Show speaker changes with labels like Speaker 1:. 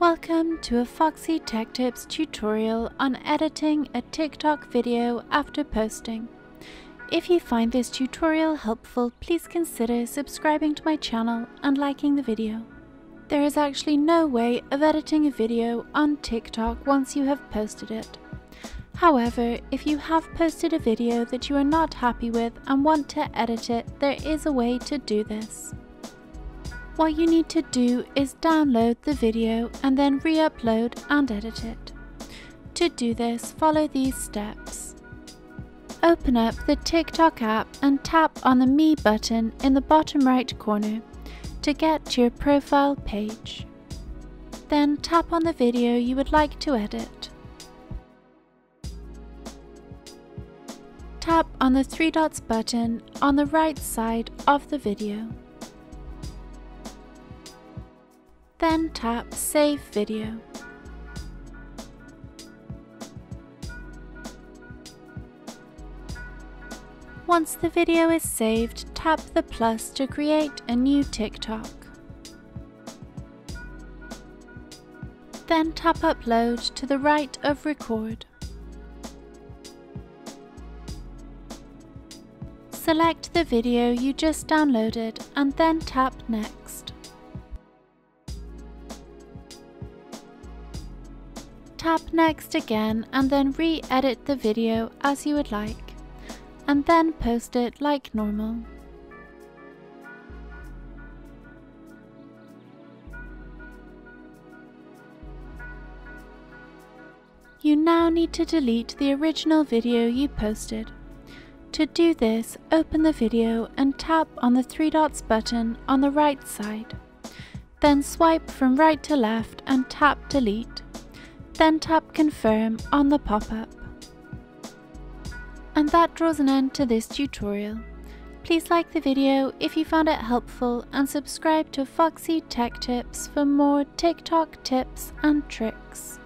Speaker 1: Welcome to a Foxy Tech Tips tutorial on editing a TikTok video after posting. If you find this tutorial helpful, please consider subscribing to my channel and liking the video. There is actually no way of editing a video on TikTok once you have posted it. However, if you have posted a video that you are not happy with and want to edit it, there is a way to do this. What you need to do is download the video and then re-upload and edit it. To do this, follow these steps. Open up the TikTok app and tap on the Me button in the bottom right corner to get to your profile page. Then tap on the video you would like to edit. Tap on the three dots button on the right side of the video. Then tap Save Video. Once the video is saved, tap the plus to create a new TikTok. Then tap Upload to the right of Record. Select the video you just downloaded and then tap Next. Tap Next again and then re-edit the video as you would like, and then post it like normal. You now need to delete the original video you posted. To do this, open the video and tap on the three dots button on the right side. Then swipe from right to left and tap Delete. Then tap Confirm on the pop-up. And that draws an end to this tutorial. Please like the video if you found it helpful and subscribe to Foxy Tech Tips for more TikTok tips and tricks.